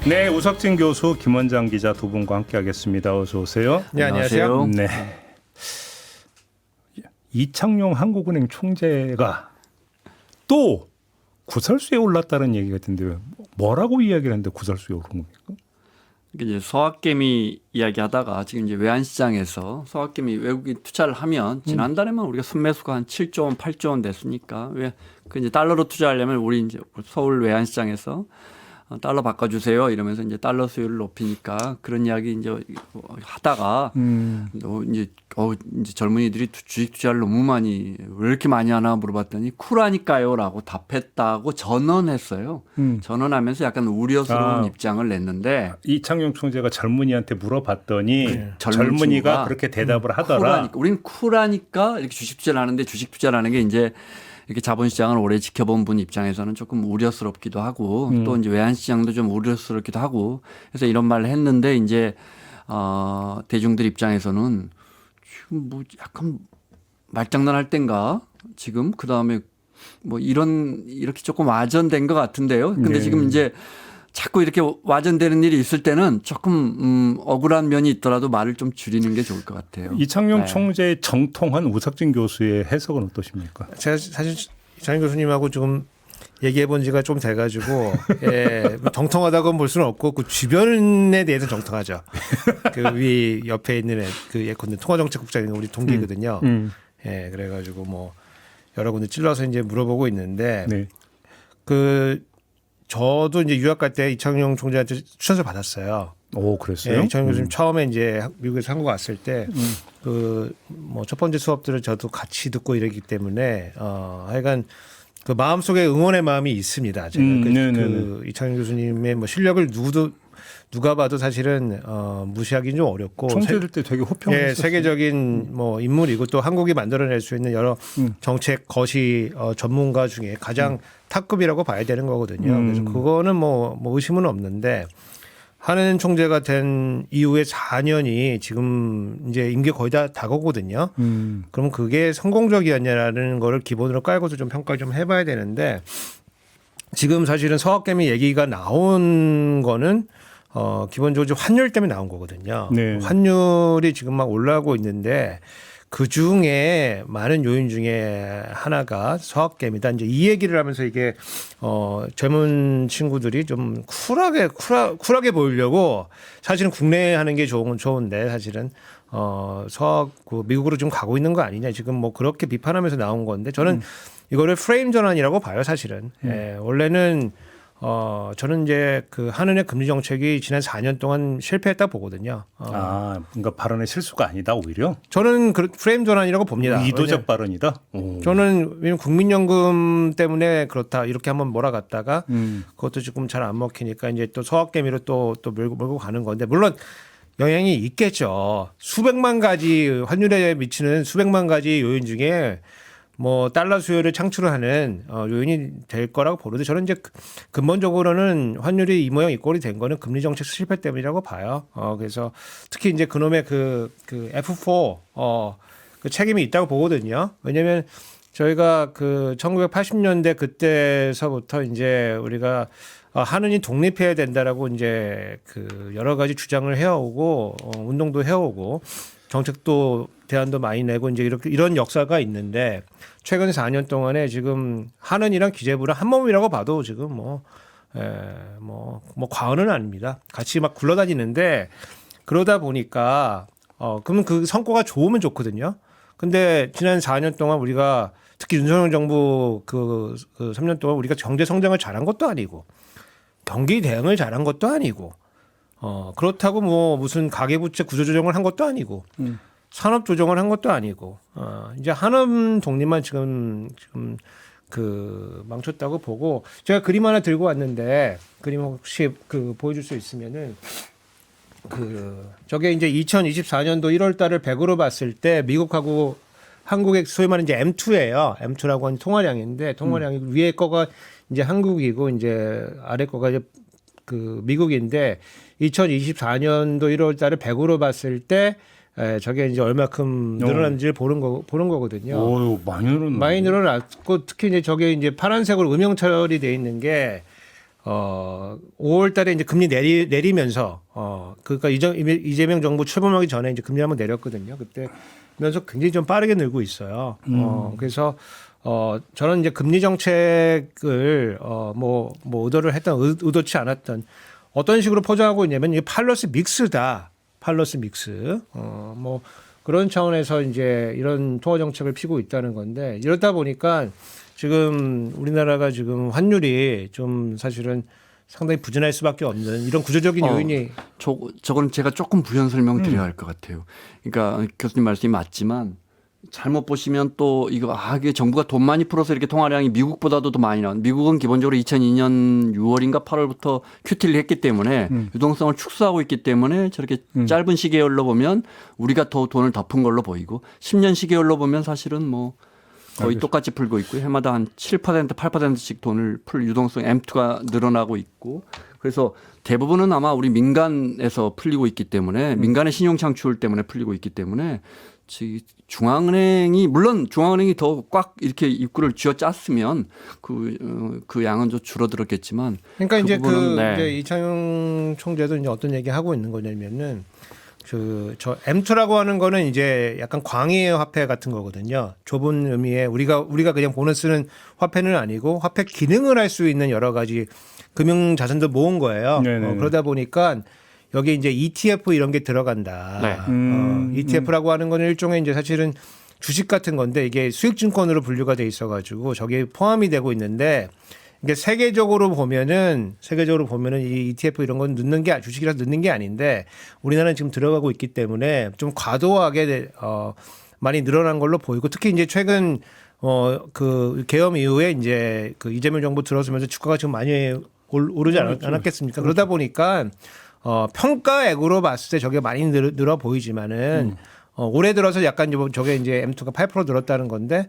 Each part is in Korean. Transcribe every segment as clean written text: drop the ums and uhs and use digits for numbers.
네, 우석진 교수, 김원장 기자 두 분과 함께하겠습니다. 어서 오세요. 네, 안녕하세요. 네. 이창용 한국은행 총재가 또 구설수에 올랐다는 얘기가 있던데 뭐라고 이야기를 했는데 구설수에 오른 겁니까? 이제 서학개미 이야기하다가 지금 이제 외환시장에서 서학개미 외국인 투자를 하면 지난달에만 우리가 순매수가 한 7조 원, 8조 원 됐으니까 왜 그 이제 달러로 투자하려면 우리 이제 서울 외환시장에서 달러 바꿔주세요 이러면서 이제 달러 수요를 높이니까 그런 이야기 이제 하다가 이제 젊은이들이 주식 투자를 너무 많이 왜 이렇게 많이 하나 물어봤더니 쿨하니까요라고 답했다고 전언했어요. 전언하면서 약간 우려스러운 입장을 냈는데 이창용 총재가 젊은이한테 물어봤더니 젊은이가 그렇게 대답을 하더라. 우리는 쿨하니까 이렇게 주식 투자를 하는데 주식 투자라는 게 이제 이렇게 자본시장을 오래 지켜본 분 입장에서는 조금 우려스럽기도 하고 또 이제 외환시장도 좀 우려스럽기도 하고 그래서 이런 말을 했는데 이제 대중들 입장에서는 지금 뭐 약간 말장난할 땐가 지금 그 다음에 뭐 이렇게 조금 와전된 것 같은데요. 근데 네. 지금 이제 자꾸 이렇게 와전되는 일이 있을 때는 조금 억울한 면이 있더라도 말을 좀 줄이는 게 좋을 것 같아요. 이창용 네. 총재의 정통한 우석진 교수의 해석은 어떠십니까? 제가 사실 이창용 교수님하고 조금 얘기해 본 지가 좀 돼가지고 정통하다고 볼 수는 없고 그 주변에 대해서 정통하죠. 그 위 옆에 있는 그 예컨대 통화정책국장인 우리 동기거든요. 예, 그래가지고 뭐 여러 군데 찔러서 이제 물어보고 있는데 네. 저도 이제 유학 갈 때 이창용 총재한테 추천서 받았어요. 오, 그랬어요? 예, 이창용 교수님 처음에 이제 미국에서 한국 왔을 때 뭐 첫 번째 수업들을 저도 같이 듣고 이러기 때문에 하여간 그 마음속에 응원의 마음이 있습니다. 제가 그 이창용 교수님의 뭐 실력을 누가 봐도 사실은 무시하기는 좀 어렵고 총재들 때 되게 호평했었어요. 예, 세계적인 뭐 인물이고 또 한국이 만들어낼 수 있는 여러 정책 거시 전문가 중에 가장 탑급이라고 봐야 되는 거거든요. 그래서 그거는 뭐 의심은 없는데 한은 총재가 된 이후에 4년이 지금 이제 임기 거의 다 다가오거든요. 그럼 그게 성공적이었냐라는 거를 기본으로 깔고서 좀 평가를 좀 해봐야 되는데 지금 사실은 서학개미 얘기가 나온 거는 기본적으로 환율 때문에 나온 거거든요. 네. 환율이 지금 막 올라가고 있는데 그 중에 많은 요인 중에 하나가 서학개미다. 이제 이 얘기를 하면서 이게 젊은 친구들이 좀 쿨하게 보이려고 사실은 국내에 하는 게 좋은데 사실은 서학 미국으로 좀 가고 있는 거 아니냐 지금 뭐 그렇게 비판하면서 나온 건데 저는 이거를 프레임 전환이라고 봐요 사실은. 예, 원래는 저는 이제 그 한은의 금리 정책이 지난 4년 동안 실패했다 보거든요. 그러니까 발언의 실수가 아니다 오히려. 저는 프레임 전환이라고 봅니다. 의도적 발언이다. 오. 저는 왜냐면 국민연금 때문에 그렇다 이렇게 한번 몰아갔다가 그것도 조금 잘 안 먹히니까 이제 또 서학개미로 또 몰고 가는 건데 물론 영향이 있겠죠. 수백만 가지 환율에 미치는 수백만 가지 요인 중에 뭐 달러 수요를 창출하는 요인이 될 거라고 보는데 저는 이제 근본적으로는 환율이 이 모양 이 꼴이 된 거는 금리 정책 실패 때문이라고 봐요. 그래서 특히 이제 그놈의 그 F4 그 책임이 있다고 보거든요. 왜냐하면 저희가 그 1980년대 그때서부터 이제 우리가 한은이 독립해야 된다라고 이제 그 여러 가지 주장을 해오고 운동도 해오고 정책도 대안도 많이 내고 이제 이런 역사가 있는데 최근 4년 동안에 지금 한은이랑 기재부랑 한 몸이라고 봐도 지금 뭐 과언은 아닙니다. 같이 막 굴러다니는데 그러다 보니까 그러면 그 성과가 좋으면 좋거든요. 근데 지난 4년 동안 우리가 특히 윤석열 정부 그 3년 동안 우리가 경제 성장을 잘한 것도 아니고 경기 대응을 잘한 것도 아니고 그렇다고 뭐 무슨 가계부채 구조조정을 한 것도 아니고 산업 조정을 한 것도 아니고 이제 한은 독립만 지금 그 망쳤다고 보고 제가 그림 하나 들고 왔는데 그림 혹시 그 보여줄 수 있으면은 저게 이제 2024년도 1월 달을 100으로 봤을 때 미국하고 한국의 소위 말하는 이제 M2예요. M2라고 하는 통화량인데 통화량이 위에 거가 이제 한국이고 이제 아래 거가 이제 그 미국인데 2024년도 1월 달을 100으로 봤을 때 저게 이제 얼마큼 늘어난지를 보는 거거든요. 오, 많이 늘어났네. 많이 늘어났고 특히 이제 저게 이제 파란색으로 음영 처리돼 있는 게 5월 달에 이제 금리 내리면서 그러니까 이재명 정부 출범하기 전에 이제 금리 한번 내렸거든요. 그때면서 굉장히 좀 빠르게 늘고 있어요. 그래서 저는 이제 금리 정책을 뭐 의도를 했던 의도치 않았던 어떤 식으로 포장하고 있냐면 이게 팔러스 믹스다. 팔러스 믹스. 뭐 그런 차원에서 이제 이런 통화 정책을 피고 있다는 건데 이러다 보니까 지금 우리나라가 지금 환율이 좀 사실은 상당히 부진할 수밖에 없는 이런 구조적인 요인이 저건 제가 조금 부연 설명드려야 할 것 같아요. 그러니까 교수님 말씀이 맞지만 잘못 보시면 또 이게 정부가 돈 많이 풀어서 이렇게 통화량이 미국보다도 더 많이 나온. 미국은 기본적으로 2002년 6월인가 8월부터 큐티를 했기 때문에 유동성을 축소하고 있기 때문에 저렇게 짧은 시계열로 보면 우리가 더 돈을 덮은 걸로 보이고 10년 시계열로 보면 사실은 뭐 거의 똑같이 풀고 있고 해마다 한 7% 8%씩 돈을 풀 유동성 M2가 늘어나고 있고 그래서 대부분은 아마 우리 민간에서 풀리고 있기 때문에 민간의 신용 창출 때문에 풀리고 있기 때문에 중앙은행이 물론 중앙은행이 더 꽉 이렇게 입구를 쥐어 짰으면 그 양은 좀 줄어들었겠지만 그러니까 이제 네. 이제 이창용 총재도 이제 어떤 얘기 하고 있는 거냐면은 저 M2라고 하는 거는 이제 약간 광의 화폐 같은 거거든요. 좁은 의미의 우리가 그냥 보는 쓰는 화폐는 아니고 화폐 기능을 할 수 있는 여러 가지 금융 자산도 모은 거예요. 그러다 보니까 여기 이제 ETF 이런 게 들어간다. 네. ETF라고 하는 거는 일종의 이제 사실은 주식 같은 건데 이게 수익증권으로 분류가 돼 있어가지고 저게 포함이 되고 있는데 이게 세계적으로 보면은 이 ETF 이런 건 넣는 게 주식이라서 넣는 게 아닌데 우리나라는 지금 들어가고 있기 때문에 좀 과도하게 많이 늘어난 걸로 보이고 특히 이제 최근 그 계엄 이후에 이제 그 이재명 정부 들어서면서 주가가 지금 많이 오르지 않았겠습니까? 그러다 보니까 평가액으로 봤을 때 저게 많이 늘어 보이지만은 올해 들어서 약간 저게 이제 M2가 8% 늘었다는 건데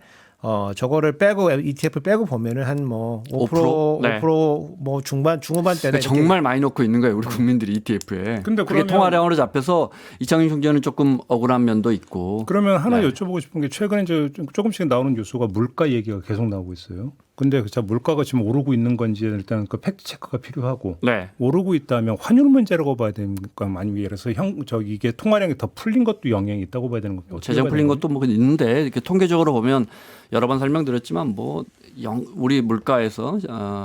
저거를 빼고 ETF 빼고 보면은 한 뭐 5% 네. 뭐 중후반 때는 정말 많이 넣고 있는 거예요. 우리 국민들이 ETF에. 근데 그게 통화량으로 잡혀서 이창용 총재는 조금 억울한 면도 있고. 그러면 하나 여쭤보고 싶은 게 최근에 이제 조금씩 나오는 뉴스가 물가 얘기가 계속 나오고 있어요. 근데 자 물가가 지금 오르고 있는 건지 일단 그 팩트 체크가 필요하고 네. 오르고 있다면 환율 문제라고 봐야 되니까 많이 위해서 이게 통화량이 더 풀린 것도 영향이 있다고 봐야 되는 겁니다. 재정 풀린 것도 뭐 있는데 이렇게 통계적으로 보면 여러 번 설명드렸지만 뭐 우리 물가에서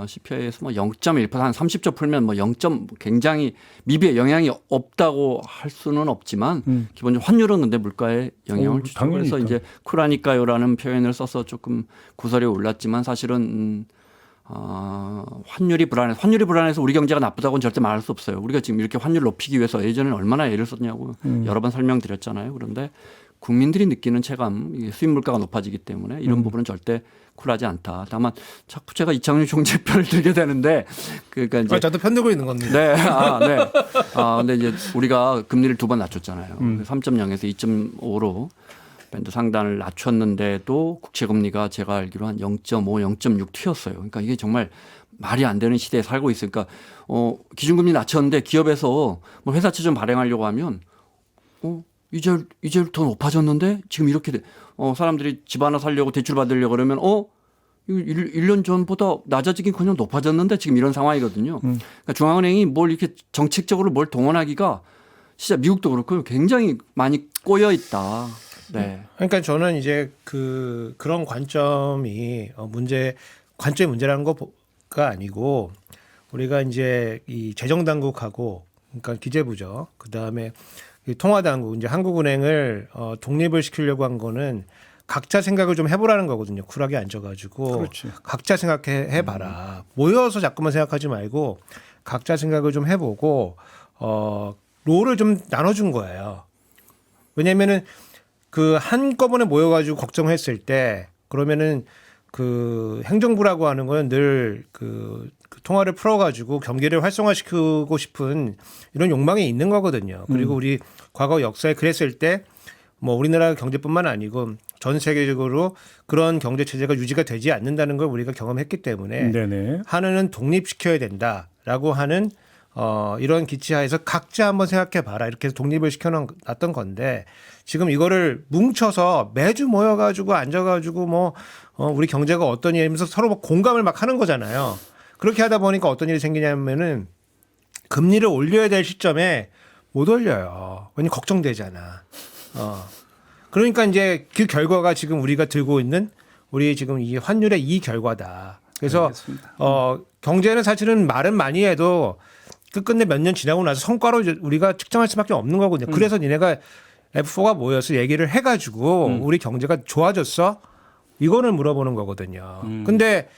CPI에서 뭐 0.1% 한 30조 풀면 뭐 0. 굉장히 미비의 영향이 없다고 할 수는 없지만 기본적으로 환율은 근데 물가에 영향을 주죠. 그래서 이제 쿨하니까요라는 표현을 써서 조금 구설이 올랐지만 사실은 환율이 불안해서 우리 경제가 나쁘다고는 절대 말할 수 없어요. 우리가 지금 이렇게 환율 높이기 위해서 예전에는 얼마나 애를 썼냐고 여러 번 설명드렸잖아요. 그런데 국민들이 느끼는 체감, 수입 물가가 높아지기 때문에 이런 부분은 절대 쿨하지 않다. 다만 자꾸 제가 이창용 총재 편을 들게 되는데 그러니까 이제 저도 편들고 있는 겁니다. 네, 네. 근데 이제 우리가 금리를 2번 낮췄잖아요. 3.0에서 2.5로 밴드 상단을 낮췄는데도 국채 금리가 제가 알기로 한 0.5, 0.6 튀었어요. 그러니까 이게 정말 말이 안 되는 시대에 살고 있으니까 기준금리 낮췄는데 기업에서 뭐 회사채 좀 발행하려고 하면 이제 더 높아졌는데 지금 이렇게 사람들이 집 하나 살려고 대출 받으려고 그러면 이거 1년 전보다 낮아지긴커녕 높아졌는데 지금 이런 상황이거든요. 그러니까 중앙은행이 뭘 이렇게 정책적으로 뭘 동원하기가 진짜 미국도 그렇고 굉장히 많이 꼬여 있다. 네. 그러니까 저는 이제 그런 관점이 관점의 문제라는 거가 아니고 우리가 이제 이 재정당국하고 그러니까 기재부죠. 그 다음에 통화당국 이제 한국은행을 독립을 시키려고 한 거는 각자 생각을 좀 해보라는 거거든요. 쿨하게 앉아가지고 그렇지. 각자 생각해봐라. 모여서 자꾸만 생각하지 말고 각자 생각을 좀 해보고 롤을 좀 나눠준 거예요. 왜냐면은 그 한꺼번에 모여가지고 걱정했을 때 그러면은 그 행정부라고 하는 거는 늘 그 통화를 풀어가지고 경기를 활성화시키고 싶은 이런 욕망이 있는 거거든요. 그리고 우리 과거 역사에 그랬을 때 뭐 우리나라 경제뿐만 아니고 전 세계적으로 그런 경제 체제가 유지가 되지 않는다는 걸 우리가 경험했기 때문에 네네. 하나는 독립시켜야 된다라고 하는 이런 기치하에서 각자 한번 생각해봐라 이렇게 해서 독립을 시켜놨던 건데 지금 이거를 뭉쳐서 매주 모여가지고 앉아가지고 뭐 우리 경제가 어떠니 하면서 서로 막 공감을 막 하는 거잖아요. 그렇게 하다 보니까 어떤 일이 생기냐면은 금리를 올려야 될 시점에 못 올려요. 왜냐면 걱정되잖아. 그러니까 이제 그 결과가 지금 우리가 들고 있는 우리 지금 이 환율의 이 결과다. 그래서 알겠습니다. 경제는 사실은 말은 많이 해도 끝끝내 몇 년 지나고 나서 성과로 이제 우리가 측정할 수밖에 없는 거거든요. 그래서 니네가 F4가 모여서 얘기를 해가지고 우리 경제가 좋아졌어? 이거를 물어보는 거거든요. 근데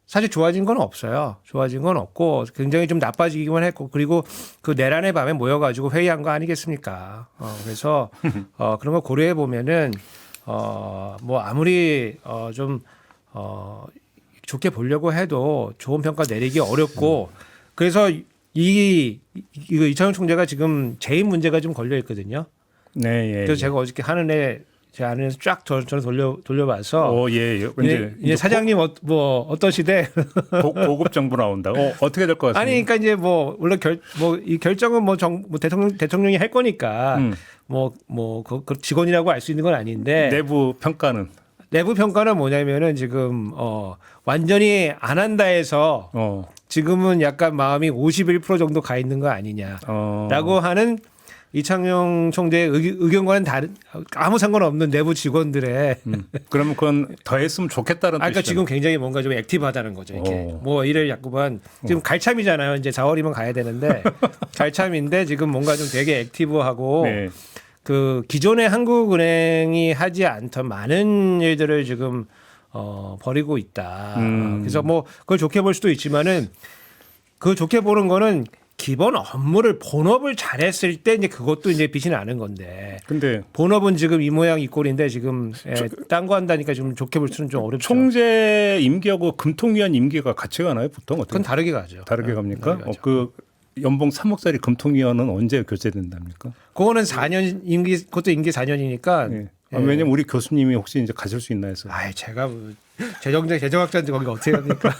사실 좋아진 건 없어요. 좋아진 건 없고 굉장히 좀 나빠지기만 했고 그리고 그 내란의 밤에 모여가지고 회의한 거 아니겠습니까? 그래서 그런 거 고려해 보면은 뭐 아무리 좀 좋게 보려고 해도 좋은 평가 내리기 어렵고 그래서 이거 이창용 총재가 지금 재임 문제가 좀 걸려 있거든요. 네, 예. 그래서 제가 어저께 하는데 제 안에서 쫙 저를 돌려봐서 예. 이제 사장님 뭐 어떤 시대 고급 정부 나온다. 어떻게 될 것 같습니까? 아니 그러니까 이제 뭐 원래 이 결정은 뭐 대통령이 할 거니까 그 직원이라고 알 수 있는 건 아닌데 내부 평가는 내부 평가는 뭐냐면은 지금 완전히 안 한다 해서 지금은 약간 마음이 51% 정도 가 있는 거 아니냐라고 하는 이창용 총재의 의견과는 다른 아무 상관없는 내부 직원들의 그러면 그건 더 했으면 좋겠다는 그러니까 뜻이잖아요. 지금 굉장히 뭔가 좀 액티브하다는 거죠. 이렇게 뭐 일을 자꾸만 지금 갈참이잖아요. 이제 4월이면 가야 되는데 갈참인데 지금 뭔가 좀 되게 액티브하고 네. 그 기존의 한국은행이 하지 않던 많은 일들을 지금 벌이고 있다. 그래서 뭐 그걸 좋게 볼 수도 있지만은 그 좋게 보는 거는 기본 업무를 본업을 잘했을 때 이제 그것도 이제 빛이 나는 건데. 근데 본업은 지금 이 모양 이 꼴인데 지금 딴 거 한다니까 좀 좋게 볼 수는 좀 어렵죠. 총재 임기하고 금통위원 임기가 같이 가나요? 보통 어떻게? 그건 다르게 가죠. 다르게 갑니까? 다르게 가죠. 그 연봉 3억짜리 금통위원은 언제 교체된답니까? 그거는 4년 임기 그것도 임기 4년이니까. 네. 왜냐면 우리 교수님이 혹시 이제 가실 수 있나 해서. 아이 제가 뭐 재정학자인데 거기가 어떻게 합니까?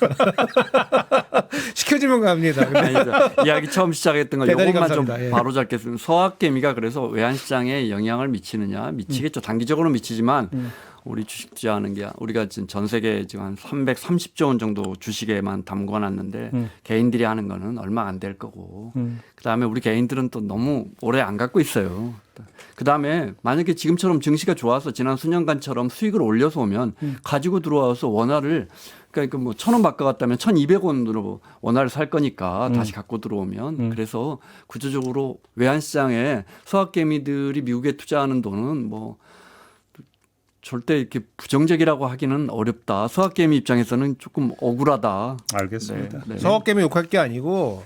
시켜주면 갑니다. 근데 아니죠. 이야기 처음 시작했던 거 대단히 이것만 좀 감사합니다. 예. 바로 잡겠습니다. 서학개미가 그래서 외환시장에 영향을 미치느냐 미치겠죠. 단기적으로 미치지만 우리 주식 투자하는 게 우리가 지금 전 세계 지금 한 330조 원 정도 주식에만 담궈놨는데 개인들이 하는 거는 얼마 안 될 거고 그다음에 우리 개인들은 또 너무 오래 안 갖고 있어요. 그다음에 만약에 지금처럼 증시가 좋아서 지난 수년간처럼 수익을 올려서 오면 가지고 들어와서 원화를 그러니까 뭐 1,000원 바꿔갔다면 1,200원으로 원화를 살 거니까 다시 갖고 들어오면 그래서 구조적으로 외환시장에 서학개미들이 미국에 투자하는 돈은 뭐 절대 이렇게 부정적이라고 하기는 어렵다. 서학개미 입장에서는 조금 억울하다. 알겠습니다. 네. 서학개미 욕할 게 아니고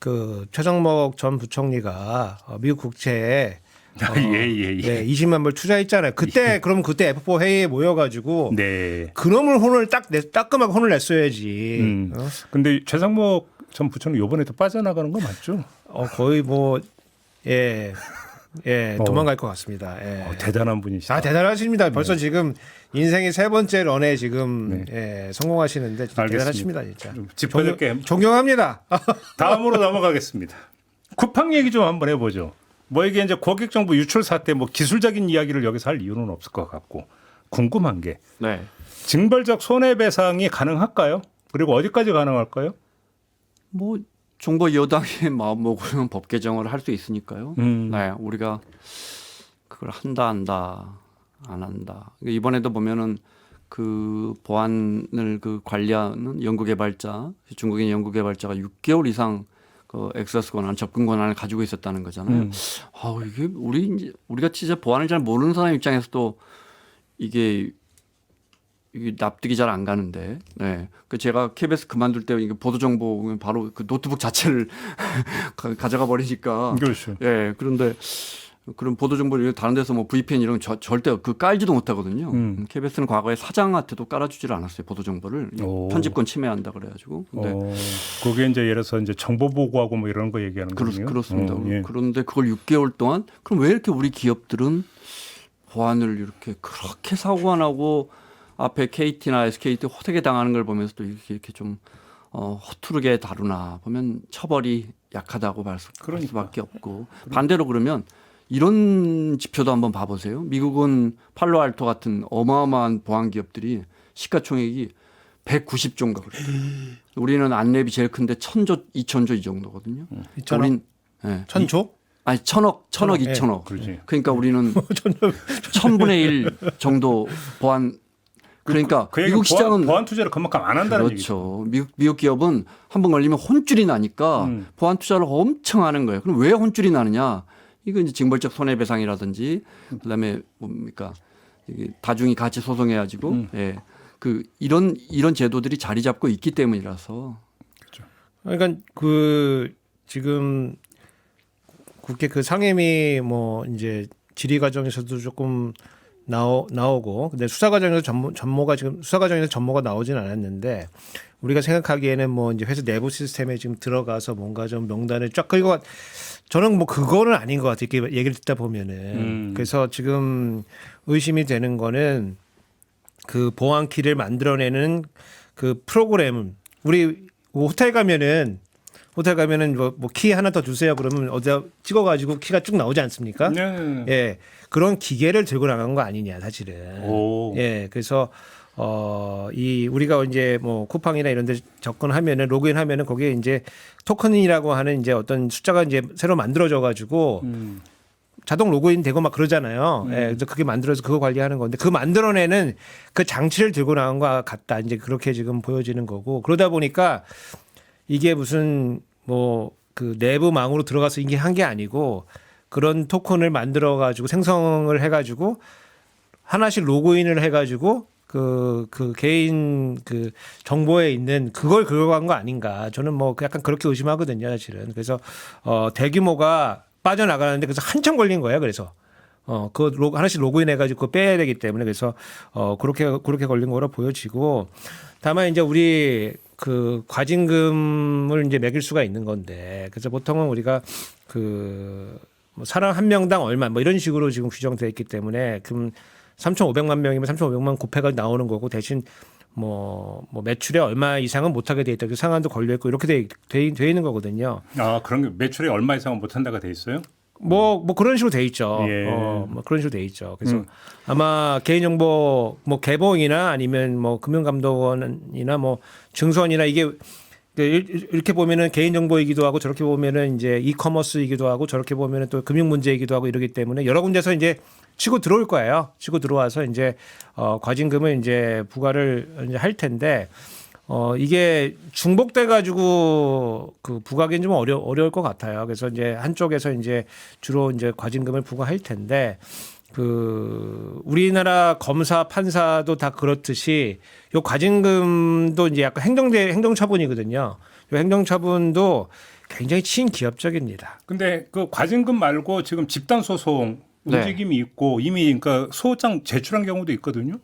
그 최정목 전 부총리가 미국 국채에 예. 네, 20만 불 투자했잖아요. 그때 그럼 그때 F4 회의에 모여가지고 네. 그놈을 혼을 따끔하게 혼을 냈어야지. 근데 최상목 전 부총리 이번에도 빠져나가는 거 맞죠? 거의 뭐 도망갈 것 같습니다. 예. 대단한 분이시다. 대단하십니다. 벌써 지금 인생의 3번째 런에 지금 네. 성공하시는데 진짜 알겠습니다. 대단하십니다, 진짜. 좀 짚어줄게. 존경합니다. 다음으로 넘어가겠습니다. 쿠팡 얘기 좀 한번 해보죠. 뭐 이게 이제 고객정보 유출 사태 뭐 기술적인 이야기를 여기서 할 이유는 없을 것 같고 궁금한 게 네. 징벌적 손해배상이 가능할까요? 그리고 어디까지 가능할까요? 뭐 정부 여당의 마음 먹으면 법 개정을 할 수 있으니까요. 네, 우리가 그걸 한다 안 한다. 이번에도 보면은 그 보안을 그 관리하는 연구개발자 중국인 연구개발자가 6개월 이상 그 액세스 권한, 접근 권한을 가지고 있었다는 거잖아요. 이게 우리가 진짜 보안을 잘 모르는 사람 입장에서도 이게 납득이 잘 안 가는데, 네. 그 제가 KBS 그만둘 때 이게 보도 정보 바로 그 노트북 자체를 가져가 버리니까. 그렇죠. 예. 그런데 그런 보도 정보를 다른 데서 뭐 VPN 이런 거 절대 그 깔지도 못하거든요. KBS는 과거에 사장한테도 깔아주지를 않았어요. 보도 정보를 편집권 침해한다 그래가지고. 근데 그게 이제 예를 들어서 이제 정보 보고하고 뭐 이런 거 얘기하는 거군요. 그렇습니다. 예. 그런데 그걸 6개월 동안 그럼 왜 이렇게 우리 기업들은 보안을 이렇게 그렇게 사고 안 하고 앞에 KT나 SKT 호되게 당하는 걸 보면서 또 이렇게 좀 허투르게 다루나 보면 처벌이 약하다고 할 수밖에 없고 반대로 그러면 이런 지표도 한번 봐보세요. 미국은 팔로알토 같은 어마어마한 보안 기업들이 시가총액이 190조인가 그래요. 우리는 안랩이 제일 큰데 1,000조, 2,000조 이 정도거든요. 2,000억? 우린 예. 1,000조? 아니 1,000억, 1,000억, 예. 2,000억. 그렇지. 그러니까 우리는 1,000분의 1 정도 보안. 그러니까 그 얘기는 미국 시장은 보안 투자를 그만큼 안 한다는 그렇죠. 얘기죠. 미국 기업은 한 번 걸리면 혼쭐이 나니까 보안 투자를 엄청 하는 거예요. 그럼 왜 혼쭐이 나느냐? 이거 이제 징벌적 손해배상이라든지 그다음에 뭡니까? 이게 다중이 같이 소송해가지고 예. 그 이런 제도들이 자리 잡고 있기 때문이라서. 그러니까 그 지금 국회 그 상임위 뭐 이제 질의 과정에서도 조금 나오고 근데 수사 과정에서 전모가 지금 수사 과정에서 전모가 나오진 않았는데 우리가 생각하기에는 뭐 이제 회사 내부 시스템에 지금 들어가서 뭔가 좀 명단을 쫙 그리고 저는 뭐 그거는 아닌 것 같아요. 이렇게 얘기를 듣다 보면은 그래서 지금 의심이 되는 거는 그 보안키를 만들어내는 그 프로그램 우리 호텔 가면은 뭐 키 하나 더 주세요 그러면 어디다 찍어가지고 키가 쭉 나오지 않습니까? 네. 예 그런 기계를 들고 나간 거 아니냐 사실은. 오. 예 그래서 이 우리가 이제 뭐 쿠팡이나 이런 데 접근하면은 로그인하면은 거기에 이제 토큰이라고 하는 이제 어떤 숫자가 이제 새로 만들어져 가지고 자동 로그인 되고 막 그러잖아요. 예, 그래서 그게 만들어서 그거 관리하는 건데 그 만들어내는 그 장치를 들고 나간 것 같다. 이제 그렇게 지금 보여지는 거고 그러다 보니까 이게 무슨 뭐 그 내부망으로 들어가서 이게 한 게 아니고 그런 토큰을 만들어 가지고 생성을 해 가지고 하나씩 로그인을 해 가지고 그 개인 그 정보에 있는 그걸 긁어간 거 아닌가. 저는 뭐 약간 그렇게 의심하거든요, 사실은. 그래서 대규모가 빠져나가는데 그래서 한참 걸린 거예요. 그래서 하나씩 로그인해 가지고 그거 빼야 되기 때문에 그래서 그렇게 걸린 거로 보여지고 다만 이제 우리 그 과징금을 이제 매길 수가 있는 건데 그래서 보통은 우리가 뭐 사람 한 명당 얼마 뭐 이런 식으로 지금 규정되어 있기 때문에 그럼 3,500만 명이면 3,500만 곱해가 나오는 거고 대신 뭐 매출에 얼마 이상은 못하게 돼 있다. 그 상한도 걸려 있고 이렇게 돼 있는 거거든요. 아 그런 게 매출에 얼마 이상은 못 한다가 돼 있어요? 뭐 그런 식으로 돼 있죠. 예. 뭐 그런 식으로 돼 있죠. 그래서 아마 개인정보 뭐 개봉이나 아니면 뭐 금융감독원이나 뭐 증선이나 이게 이렇게 보면은 개인정보이기도 하고 저렇게 보면은 이제 이커머스이기도 하고 저렇게 보면은 또 금융 문제이기도 하고 이러기 때문에 여러 군데서 이제 치고 들어올 거예요. 치고 들어와서 이제 과징금을 이제 부과를 이제 할 텐데 이게 중복돼 가지고 그 부과하기는 좀 어려울 것 같아요. 그래서 이제 한쪽에서 이제 주로 이제 과징금을 부과할 텐데 우리나라 검사 판사도 다 그렇듯이 요 과징금도 이제 약간 행정처분이거든요. 요 행정처분도 굉장히 친기업적입니다. 근데 그 과징금 말고 지금 집단 소송 움직임이 있고 이미 그러니까 소장 제출한 경우도 있거든요.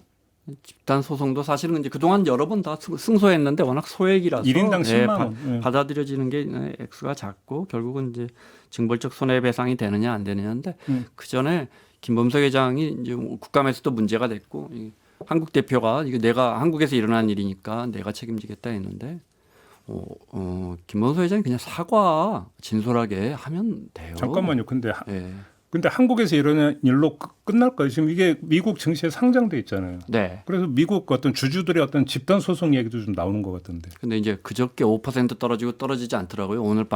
집단 소송도 사실은 이제 그동안 여러 번 다 승소했는데 워낙 소액이라서 1인당 10만 원. 예, 받아들여지는 게 액수가 작고 결국은 이제 징벌적 손해배상이 되느냐 안 되느냐인데 그 전에 김범석 회장이 이제 국감에서도 문제가 됐고 한국 대표가 이거 내가 한국에서 일어난 일이니까 내가 책임지겠다 했는데 김범석 회장이 그냥 사과 진솔하게 하면 돼요. 잠깐만요. 근데 예. 근데 한국에서 이러는 일로 끝날 거예요. 지금 이게 미국 증시에 상장돼 있잖아요. 네. 그래서 미국 어떤 주주들의 어떤 집단 소송 얘기도 좀 나오는 것 같던데. 근데 이제 그저께 5% 떨어지고 떨어지지 않더라고요. 오늘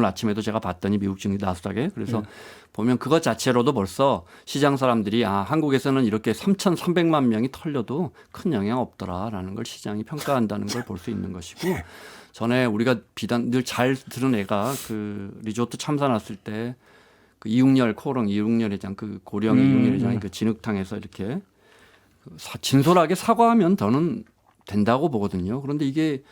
아침에도 제가 봤더니 미국 증시 나스닥에 그래서 보면 그것 자체로도 벌써 시장 사람들이 한국에서는 이렇게 3,300만 명이 털려도 큰 영향 없더라라는 걸 시장이 평가한다는 걸 볼 수 있는 것이고 전에 우리가 비단 늘 잘 들은 애가 그 리조트 참사 났을 때 그 이웅열 회장 그 고령의 이웅열 회장이 그 진흙탕에서 이렇게 진솔하게 사과하면 저는 된다고 보거든요. 그런데 이게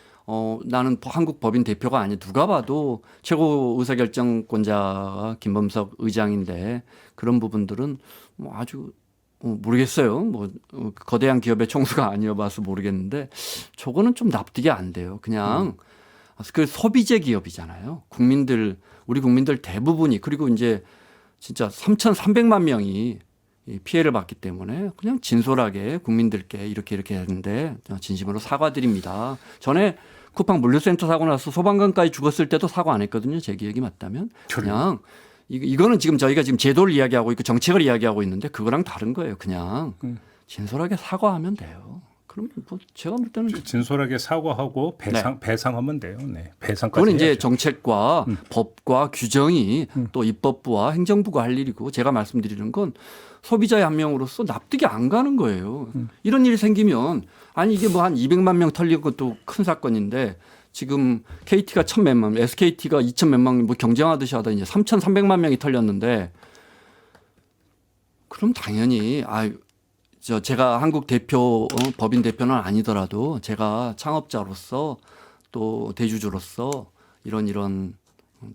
나는 한국 법인 대표가 아니 누가 봐도 최고 의사결정권자가 김범석 의장인데 그런 부분들은 뭐 아주 모르겠어요. 뭐 거대한 기업의 총수가 아니어봐서 모르겠는데 저거는 좀 납득이 안 돼요. 그냥 그 소비재 기업이잖아요. 우리 국민들 대부분이 그리고 이제 진짜 3,300만 명이 피해를 봤기 때문에 그냥 진솔하게 국민들께 이렇게 했는데 진심으로 사과드립니다. 전에 쿠팡 물류센터 사고 나서 소방관까지 죽었을 때도 사과 안 했거든요. 제 기억이 맞다면. 그냥 이거는 지금 저희가 지금 제도를 이야기하고 있고 정책을 이야기하고 있는데 그거랑 다른 거예요. 그냥 진솔하게 사과하면 돼요. 그러면 뭐 제가 볼 때는 진솔하게 사과하고 배상하면 돼요. 네. 배상까지. 그건 이제 해야죠. 정책과 법과 규정이 또 입법부와 행정부가 할 일이고 제가 말씀드리는 건 소비자의 한 명으로서 납득이 안 가는 거예요. 이런 일이 생기면 아니 이게 뭐 한 200만 명 털린 것도 큰 사건인데 지금 KT가 1,100만 명, SKT가 2,000 몇만 명 뭐 경쟁하듯이 하다 이제 3,300만 명이 털렸는데 그럼 당연히 제가 한국 대표 법인 대표는 아니더라도 제가 창업자로서 또 대주주로서 이런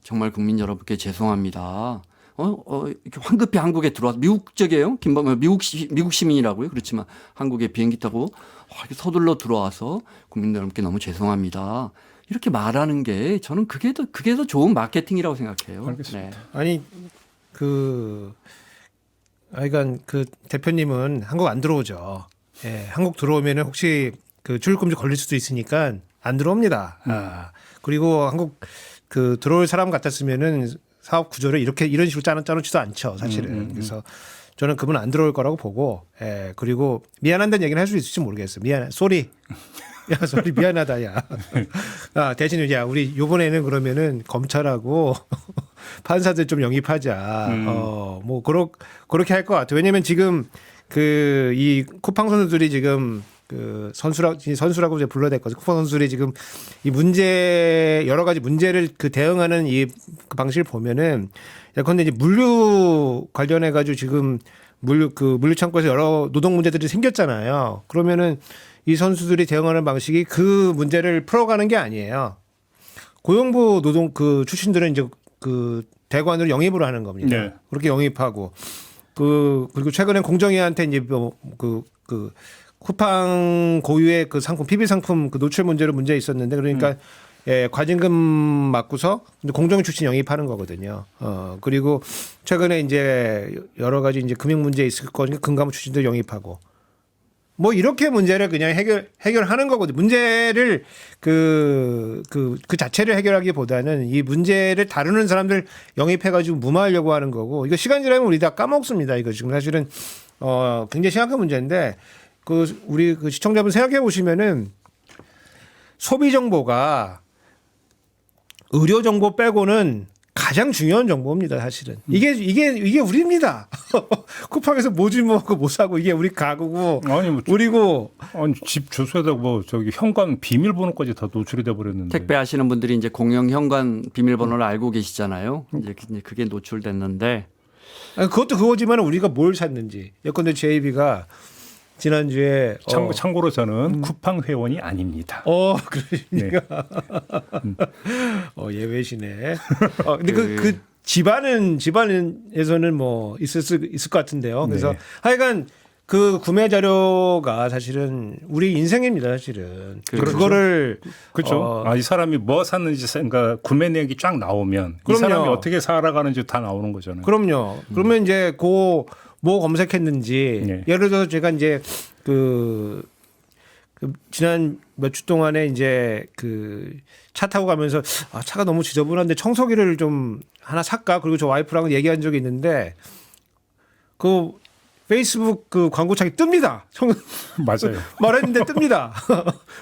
정말 국민 여러분께 죄송합니다. 이렇게 황급히 한국에 들어와서 미국적이에요. 미국 시민이라고요. 그렇지만 한국에 비행기 타고 이렇게 서둘러 들어와서 국민 여러분께 너무 죄송합니다. 이렇게 말하는 게 저는 그게 더 좋은 마케팅이라고 생각해요. 알겠습니다. 네. 아니 그러니까 그 대표님은 한국 안 들어오죠. 예, 한국 들어오면은 혹시 그 출입금지 걸릴 수도 있으니까 안 들어옵니다. 그리고 한국 그 들어올 사람 같았으면은 사업 구조를 이런 식으로 짜놓지도 않죠, 사실은. 그래서 저는 그분 안 들어올 거라고 보고, 예, 그리고 미안한다는 얘기는 할 수 있을지 모르겠어요. 쏘리. 야, 쏘리 미안하다, 야. 대신 야, 우리 요번에는 그러면은 검찰하고 판사들 좀 영입하자. 뭐 그렇게 할 것 같아요. 왜냐면 지금 이 쿠팡 선수들이 지금 그 선수라고 이제 불러댔거든요. 쿠팡 선수들이 지금 이 여러 가지 문제를 그 대응하는 그 방식을 보면은 그런데 이제 물류 관련해 가지고 지금 물류 창고에서 여러 노동 문제들이 생겼잖아요. 그러면은 이 선수들이 대응하는 방식이 그 문제를 풀어가는 게 아니에요. 고용부 노동 출신들은 이제 그 대관으로 영입을 하는 겁니다. 네. 그렇게 영입하고 그리고 최근에 공정위한테 이제 쿠팡 고유의 그 상품 PB 상품 그 노출 문제 있었는데 그러니까 예, 과징금 맞고서 공정위 출신 영입하는 거거든요. 그리고 최근에 이제 여러 가지 이제 금융 문제 있을 거니까 금감원 출신들 영입하고 뭐 이렇게 문제를 그냥 해결하는 거거든요. 문제를 그 자체를 해결하기보다는 이 문제를 다루는 사람들 영입해가지고 무마하려고 하는 거고 이거 시간 지나면 우리 다 까먹습니다. 이거 지금 사실은 굉장히 심각한 문제인데 우리 시청자분 생각해 보시면은 소비 정보가 의료 정보 빼고는 가장 중요한 정보입니다, 사실은. 이게 우리입니다. 쿠팡에서 뭐 주문하고 뭐 사고 이게 우리 가구고 우리고. 아니 집 주소에다 뭐 현관 비밀번호까지 다 노출이 돼 버렸는데. 택배하시는 분들이 이제 공용 현관 비밀번호를 알고 계시잖아요. 이제 그게 노출됐는데. 그것도 그거지만 우리가 뭘 샀는지. 예컨대 JB가 지난주에 참고로 저는 쿠팡 회원이 아닙니다. 그러니까 예외시네. 근데 그 집안에서는 뭐 있을 것 같은데요. 그래서 네. 하여간 그 구매 자료가 사실은 우리 인생입니다, 사실은. 그거를 그렇죠. 이 사람이 뭐 샀는지 그러니까 구매 내역이 쫙 나오면 그럼요. 이 사람이 어떻게 살아가는지 다 나오는 거잖아요. 그럼요. 그러면 이제 뭐 검색했는지 네. 예를 들어서 제가 이제 지난 몇 주 동안에 이제 차 타고 가면서 차가 너무 지저분한데 청소기를 좀 하나 살까? 그리고 저 와이프랑 얘기한 적이 있는데 페이스북 광고창이 뜹니다. 맞아요. 말했는데 뜹니다.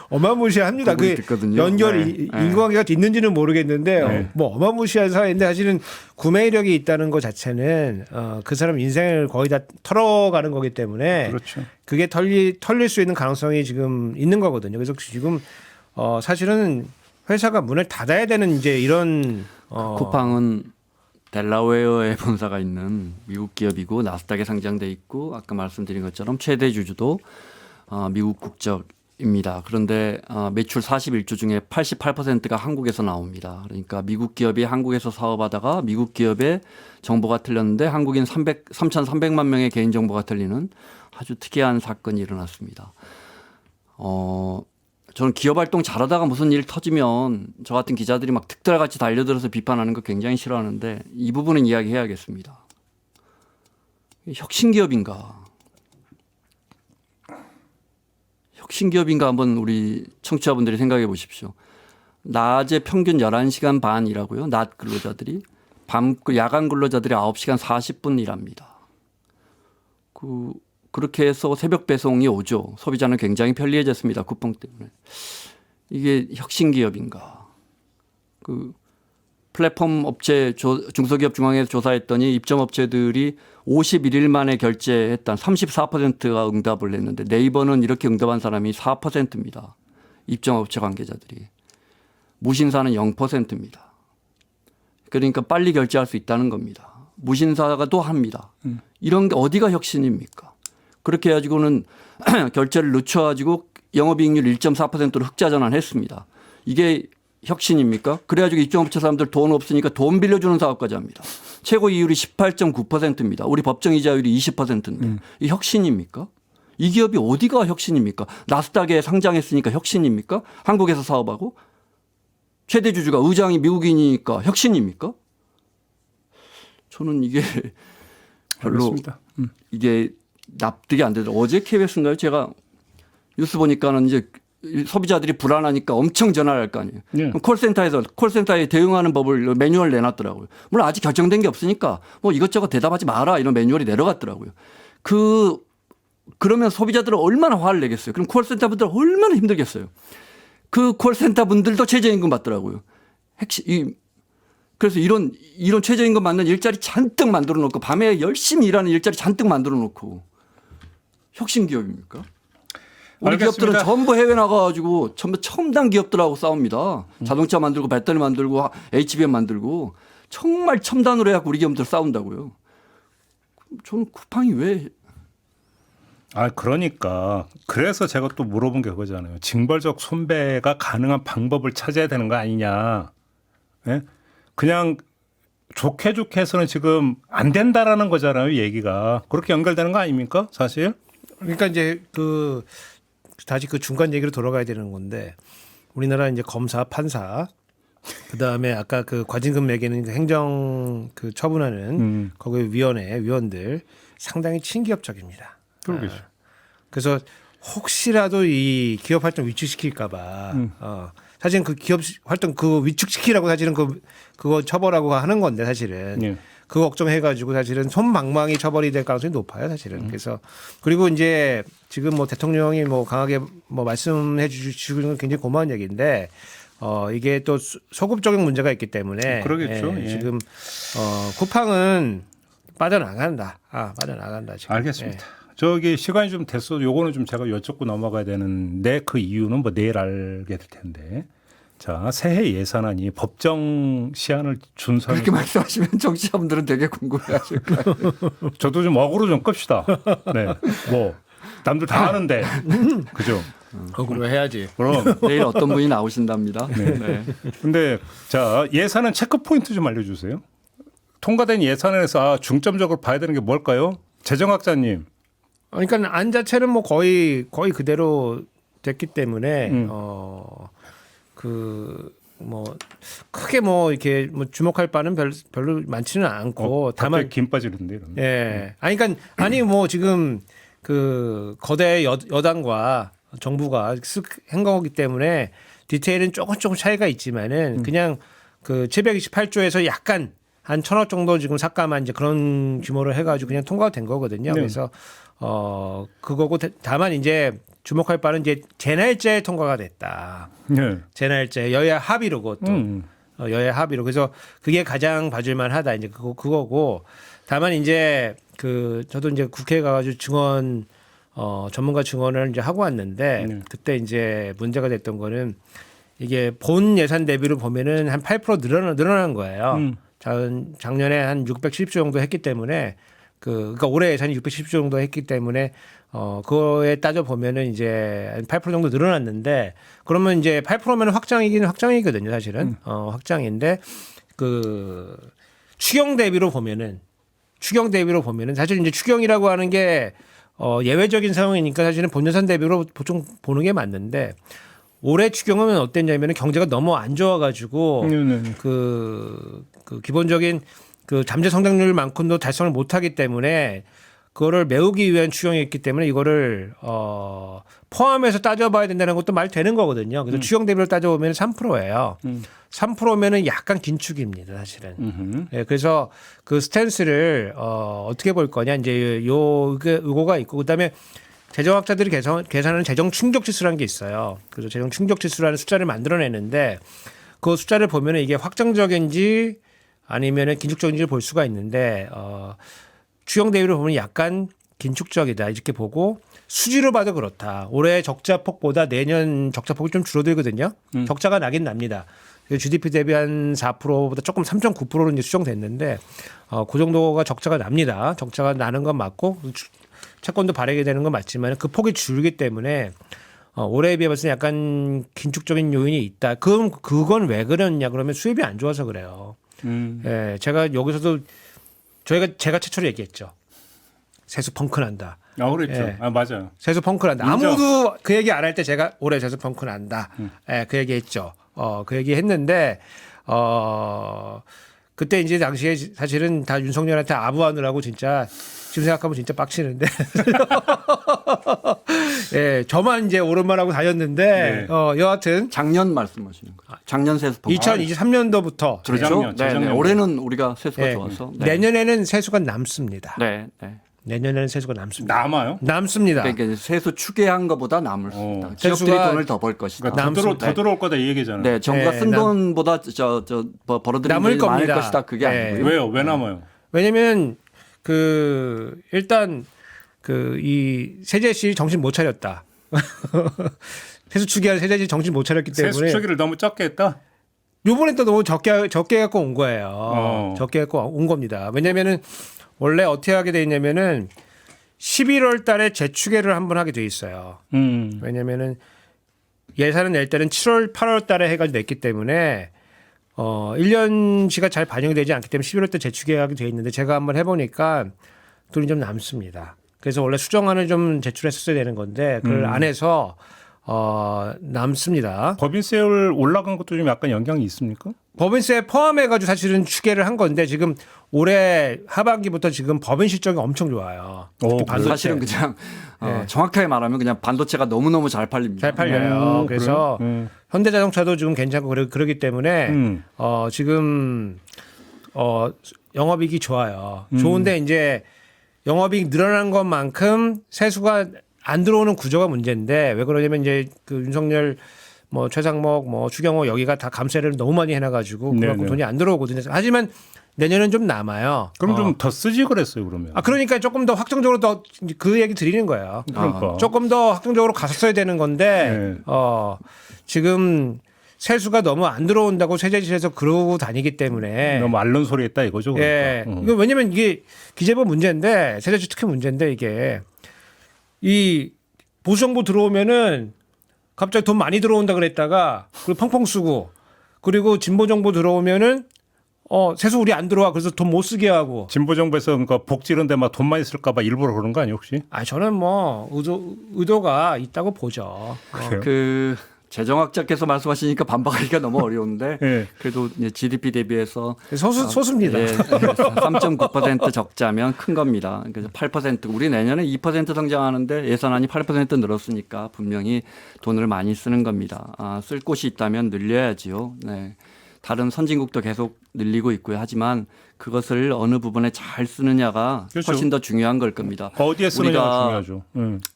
어마무시합니다. 그 인과관계가 있는지는 모르겠는데 네. 뭐 어마무시한 사회인데 사실은 구매 이력이 있다는 것 자체는 그 사람 인생을 거의 다 털어가는 거기 때문에 그렇죠. 그게 털릴 수 있는 가능성이 지금 있는 거거든요. 그래서 지금 사실은 회사가 문을 닫아야 되는 이제 이런 쿠팡은 델라웨어에 본사가 있는 미국 기업이고 나스닥에 상장돼 있고 아까 말씀드린 것처럼 최대 주주도 미국 국적입니다. 그런데 매출 41조 중에 88%가 한국에서 나옵니다. 그러니까 미국 기업이 한국에서 사업하다가 미국 기업의 정보가 틀렸는데 한국인 3,300만 명의 개인 정보가 틀리는 아주 특이한 사건이 일어났습니다. 저는 기업 활동 잘하다가 무슨 일 터지면 저 같은 기자들이 막 특달같이 달려들어서 비판하는 거 굉장히 싫어하는데 이 부분은 이야기해야겠습니다. 혁신기업인가 한번 우리 청취자분들이 생각해 보십시오. 낮에 평균 11시간 반 일하고요. 낮 근로자들이 야간 근로자들이 9시간 40분 일합니다. 그렇게 해서 새벽 배송이 오죠. 소비자는 굉장히 편리해졌습니다. 쿠팡 때문에. 이게 혁신 기업인가? 그 플랫폼 업체 중소기업 중앙회에서 조사했더니 입점 업체들이 51일 만에 결제했던 34%가 응답을 했는데 네이버는 이렇게 응답한 사람이 4%입니다. 입점 업체 관계자들이. 무신사는 0%입니다. 그러니까 빨리 결제할 수 있다는 겁니다. 무신사가 또 합니다. 이런 게 어디가 혁신입니까? 그렇게 해가지고는 결제를 늦춰가지고 영업이익률 1.4%로 흑자 전환했습니다. 이게 혁신입니까? 그래가지고 입점업체 사람들 돈 없으니까 돈 빌려주는 사업까지 합니다. 최고 이율이 18.9%입니다. 우리 법정 이자율이 20%인데 이 혁신입니까? 이 기업이 어디가 혁신입니까? 나스닥에 상장했으니까 혁신입니까? 한국에서 사업하고 최대 주주가 의장이 미국인이니까 혁신입니까? 저는 이게 별로 알겠습니다. 이게 납득이 안 되더라고요. 어제 KBS인가요? 제가 뉴스 보니까는 이제 소비자들이 불안하니까 엄청 전화를 할 거 아니에요. 네. 콜센터에서 콜센터에 대응하는 법을 매뉴얼 내놨더라고요. 물론 아직 결정된 게 없으니까 뭐 이것저것 대답하지 마라 이런 매뉴얼이 내려갔더라고요. 그러면 소비자들은 얼마나 화를 내겠어요. 그럼 콜센터 분들 얼마나 힘들겠어요. 그 콜센터 분들도 최저임금 받더라고요. 그래서 이런 최저임금 받는 일자리 잔뜩 만들어 놓고 밤에 열심히 일하는 일자리 잔뜩 만들어 놓고 혁신 기업입니까? 우리 알겠습니다. 기업들은 전부 해외 나가가지고 전부 첨단 기업들하고 싸웁니다. 자동차 만들고 배터리 만들고 HBM 만들고 정말 첨단으로 해갖고 우리 기업들 싸운다고요. 저는 쿠팡이 왜 그러니까 그래서 제가 또 물어본 게 그거잖아요. 징벌적 손배가 가능한 방법을 찾아야 되는 거 아니냐. 예? 그냥 좋게 해서는 지금 안 된다라는 거잖아요. 얘기가 그렇게 연결되는 거 아닙니까? 사실. 그러니까 이제 다시 그 중간 얘기로 돌아가야 되는 건데 우리나라 이제 검사, 판사, 그 다음에 아까 그 과징금 매기는 그 행정 그 처분하는 거기 위원들 상당히 친기업적입니다. 그러겠죠. 그래서 혹시라도 이 기업 활동 위축시킬까봐 사실은 그 기업 활동 그 위축시키라고 사실은 그거 처벌하고 하는 건데 사실은 예. 그거 걱정해가지고 사실은 손방망이 처벌이 될 가능성이 높아요 사실은. 그래서 그리고 이제 지금 뭐 대통령이 뭐 강하게 뭐 말씀해 주시는 건 굉장히 고마운 얘기인데 이게 또 소급적인 문제가 있기 때문에 그러겠죠. 예. 지금 쿠팡은 빠져나간다. 빠져나간다 지금. 알겠습니다. 저기 시간이 좀 됐어도 요거는 좀 제가 여쭙고 넘어가야 되는데 그 이유는 뭐 내일 알게 될 텐데. 자, 새해 예산안이 법정 시한을 준선. 그렇게 말씀하시면 정치자분들은 되게 궁금해하실 거예요. 저도 좀 어그로 좀 끕시다. 네, 뭐 남들 다 하는데, 그죠? 거꾸로 해야지. 그럼. 내일 어떤 분이 나오신답니다. 네. 근데 자 예산안 체크 포인트 좀 알려주세요. 통과된 예산안에서 중점적으로 봐야 되는 게 뭘까요? 재정학자님. 그러니까 안 자체는 뭐 거의 그대로 됐기 때문에 뭐 크게 뭐 이렇게 뭐 주목할 바는 별로 많지는 않고 다만 김 빠지는데 이러면. 예. 아니 뭐 지금 그 거대 여당과 정부가 쓱 한 거기 때문에 디테일은 조금 차이가 있지만은 그냥 그 728조에서 약간 한 1,000억 정도 지금 삭감한 이제 그런 규모로 해가지고 그냥 통과가 된 거거든요. 네. 그래서 그거고 다만 이제 주목할 바는 이제 재날짜에 통과가 됐다. 네. 재날짜 여야 합의로 그것도 여야 합의로 그래서 그게 가장 봐줄만하다 이제 그거고 다만 이제 저도 이제 국회에 가가지고 증언 전문가 증언을 이제 하고 왔는데 그때 이제 문제가 됐던 거는 이게 본 예산 대비로 보면은 한 8% 늘어난 거예요. 작년에 한 610조 정도 했기 때문에 그러니까 올해 예산이 610조 정도 했기 때문에 그거에 따져 보면은 이제 한 8% 정도 늘어났는데 그러면 이제 8%면 확장이거든요, 사실은. 확장인데 추경 대비로 보면은 사실 이제 추경이라고 하는 게 예외적인 상황이니까 사실은 본 예산 대비로 보통 보는 게 맞는데 올해 추경은 어땠냐면은 경제가 너무 안 좋아가지고 그 기본적인 그 잠재 성장률만큼도 달성을 못하기 때문에 그거를 메우기 위한 추경이 있기 때문에 이거를 포함해서 따져봐야 된다는 것도 말 되는 거거든요. 그래서 추경 대비를 따져보면 3%예요. 3%면은 약간 긴축입니다, 사실은. 예, 그래서 그 스탠스를 어떻게 볼 거냐 이제 요거가 있고 그다음에 재정학자들이 계산하는 재정 충격 지수라는 게 있어요. 그래서 재정 충격 지수라는 숫자를 만들어내는데 그 숫자를 보면은 이게 확정적인지 아니면은 긴축적인지를 볼 수가 있는데 추경 대비를 보면 약간 긴축적이다 이렇게 보고 수지로 봐도 그렇다. 올해 적자폭보다 내년 적자폭이 좀 줄어들거든요. 적자가 나긴 납니다. GDP 대비 한 4%보다 조금 3.9%로 이제 수정됐는데 그 정도가 적자가 납니다. 적자가 나는 건 맞고 채권도 발행이 되는 건 맞지만 그 폭이 줄기 때문에 올해에 비해서 약간 긴축적인 요인이 있다. 그건 왜 그러냐 그러면 수입이 안 좋아서 그래요. 예, 제가 여기서도 제가 최초로 얘기했죠. 세수 펑크 난다. 그랬죠. 예. 맞아요. 세수 펑크 난다. 인정. 아무도 그 얘기 안 할 때 제가 올해 세수 펑크 난다. 예, 그 얘기 했죠. 그 얘기 했는데, 그때 이제 당시에 사실은 다 윤석열한테 아부하느라고 진짜 지금 생각하면 진짜 빡치는데. 예, 저만 이제 오른말하고 다녔는데, 네. 여하튼. 작년 말씀하시는 거죠. 작년 세수 폭. 2023년도부터. 그렇죠. 네. 올해는 우리가 세수가 예, 좋아서. 네. 내년에는 세수가 남습니다. 네. 네. 내년에는 세수가 남습니다. 남아요? 남습니다. 그러니까 세수 추계한 것보다 남을 수 있다. 세수가- 지역들이 돈을 더 벌 것이다. 그러니까 더 들어올 거다 이 얘기잖아요. 네, 정부가 네, 쓴 돈보다 벌어들인 남을 돈이 많을 겁니다. 것이다. 그게 네. 아니고요. 왜요? 왜 남아요? 왜냐면 일단 이 세제시 정신 못 차렸다. 세수 추기할 세제시 정신 못 차렸기 때문에 세수 추기를 너무 적게 했다? 요번에 또 너무 적게 갖고 온 거예요. 적게 갖고 온 겁니다. 왜냐면은 원래 어떻게 하게 돼 있냐면은 11월 달에 재추계를 한번 하게 돼 있어요. 왜냐면은 예산을 낼 때는 7월, 8월 달에 해가지고 냈기 때문에 1년치가 잘 반영이 되지 않기 때문에 11월 때 재추계하게 돼 있는데 제가 한번 해보니까 돈이 좀 남습니다. 그래서 원래 수정안을 좀 제출했었어야 되는 건데 그걸 안 해서 남습니다. 법인세율 올라간 것도 좀 약간 영향이 있습니까? 법인세 포함해가지고 사실은 추계를 한 건데 지금 올해 하반기부터 지금 법인 실적이 엄청 좋아요. 특히 반도체. 사실은 그냥 네. 정확하게 말하면 그냥 반도체가 너무너무 잘 팔립니다. 잘 팔려요. 그래서 현대자동차도 지금 괜찮고 그러기 때문에 지금 영업이익이 좋아요. 좋은데 이제 영업이익 늘어난 것만큼 세수가 안 들어오는 구조가 문제인데 왜 그러냐면 이제 그 윤석열 뭐 최상목 뭐 추경호 여기가 다 감세를 너무 많이 해놔가지고 그만큼 네네. 돈이 안 들어오거든요. 하지만 내년은 좀 남아요. 그럼 좀 더 쓰지 그랬어요 그러면. 그러니까 조금 더 확정적으로 더 그 얘기 드리는 거예요. 그러니까. 조금 더 확정적으로 갔었어야 되는 건데 네. 지금 세수가 너무 안 들어온다고 세제실에서 그러고 다니기 때문에 너무 앓는 소리 했다 이거죠. 그러니까. 예. 이거 왜냐면 이게 기재부 문제인데 세제실 특히 문제인데 이게 이 보수 정부 들어오면은 갑자기 돈 많이 들어온다 그랬다가 그리고 펑펑 쓰고 그리고 진보 정부 들어오면은 세수 우리 안 들어와 그래서 돈 못 쓰게 하고 진보 정부에서 그러니까 복지런데 막 돈 많이 쓸까봐 일부러 그런 거 아니에요 혹시? 저는 뭐 의도가 있다고 보죠. 그래요? 그 재정학자께서 말씀하시니까 반박하기가 너무 어려운데 네. 그래도 이제 GDP 대비해서 소수입니다. 예, 3.9% 적자면 큰 겁니다. 그래서 8% 우리 내년에 2% 성장하는데 예산안이 8% 늘었으니까 분명히 돈을 많이 쓰는 겁니다. 쓸 곳이 있다면 늘려야지요. 네. 다른 선진국도 계속 늘리고 있고요. 하지만 그것을 어느 부분에 잘 쓰느냐가 그렇죠. 훨씬 더 중요한 걸 겁니다. 어디에 쓰느냐가 중요하죠.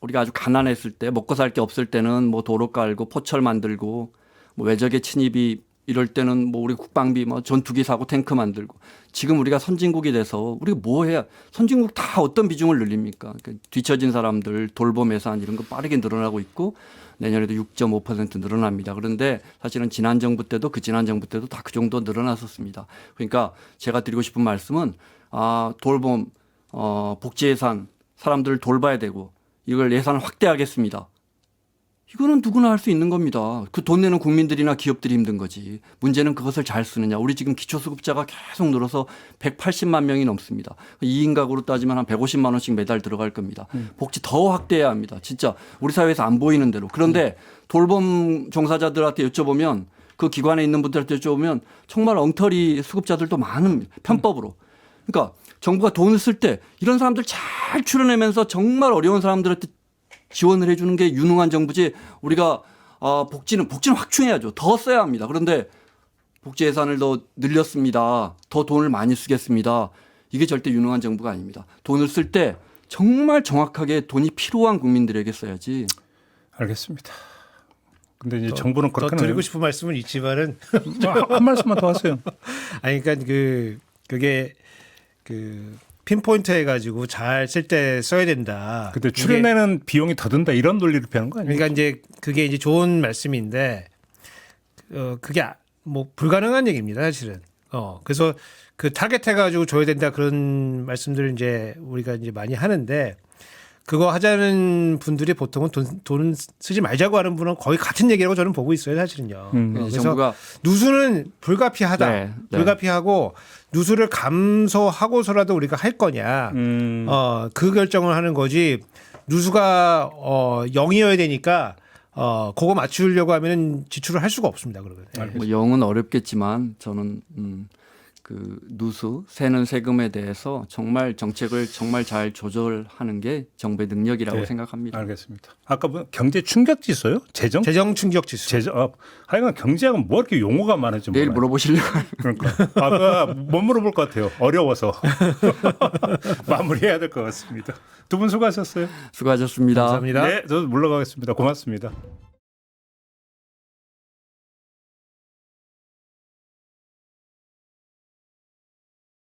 우리가 아주 가난했을 때 먹고 살 게 없을 때는 뭐 도로 깔고 포철 만들고 뭐 외적의 침입이 이럴 때는 뭐 우리 국방비 뭐 전투기 사고 탱크 만들고 지금 우리가 선진국이 돼서 우리가 뭐 해야 선진국 다 어떤 비중을 늘립니까? 그러니까 뒤처진 사람들 돌봄 예산 이런 거 빠르게 늘어나고 있고 내년에도 6.5% 늘어납니다. 그런데 사실은 지난 정부 때도 그 지난 정부 때도 다 그 정도 늘어났었습니다. 그러니까 제가 드리고 싶은 말씀은 돌봄 복지 예산 사람들을 돌봐야 되고 이걸 예산을 확대하겠습니다. 이거는 누구나 할 수 있는 겁니다. 그 돈 내는 국민들이나 기업들이 힘든 거지. 문제는 그것을 잘 쓰느냐. 우리 지금 기초수급자가 계속 늘어서 180만 명이 넘습니다. 2인 가구로 따지면 한 150만 원씩 매달 들어갈 겁니다. 복지 더 확대해야 합니다. 진짜 우리 사회에서 안 보이는 대로. 그런데 돌봄 종사자들한테 여쭤보면 그 기관에 있는 분들한테 여쭤보면 정말 엉터리 수급자들도 많은 편법으로. 그러니까 정부가 돈을 쓸 때 이런 사람들 잘 추려내면서 정말 어려운 사람들한테 지원을 해주는 게 유능한 정부지. 우리가 복지는 확충해야죠. 더 써야 합니다. 그런데 복지 예산을 더 늘렸습니다. 더 돈을 많이 쓰겠습니다. 이게 절대 유능한 정부가 아닙니다. 돈을 쓸 때 정말 정확하게 돈이 필요한 국민들에게 써야지. 알겠습니다. 근데 이제 정부는 더 그렇게는 드리고 싶은 말씀은 있지만은 한 말씀만 더 하세요. 아니 그러니까 그게 핀포인트 해가지고 잘 쓸 때 써야 된다. 근데 출연에는 비용이 더 든다 이런 논리를 펴는 거 아니에요? 그러니까 이제 그게 이제 좋은 말씀인데 그게 뭐 불가능한 얘기입니다 사실은. 그래서 그 타겟해가지고 줘야 된다 그런 말씀들을 이제 우리가 이제 많이 하는데 그거 하자는 분들이 보통은 돈 쓰지 말자고 하는 분은 거의 같은 얘기라고 저는 보고 있어요 사실은요. 그래서 정부가 누수는 불가피하다. 네. 불가피하고 누수를 감소하고서라도 우리가 할 거냐. 그 결정을 하는 거지. 누수가 0이어야 되니까 그거 맞추려고 하면은 지출을 할 수가 없습니다. 그러면. 뭐 0은 어렵겠지만 저는 그 누수 세는 세금에 대해서 정말 정책을 정말 잘 조절하는 게 정부의 능력이라고 네, 생각합니다. 알겠습니다. 아까 뭐 경제 충격 지수요? 재정 충격 지수. 하여간 경제학은 뭐 이렇게 용어가 많은지 내일 몰라요. 물어보시려고. 그러니까 못 물어볼 것 같아요. 어려워서 마무리해야 될 것 같습니다. 두 분 수고하셨어요. 수고하셨습니다. 감사합니다. 네, 저도 물러가겠습니다. 고맙습니다.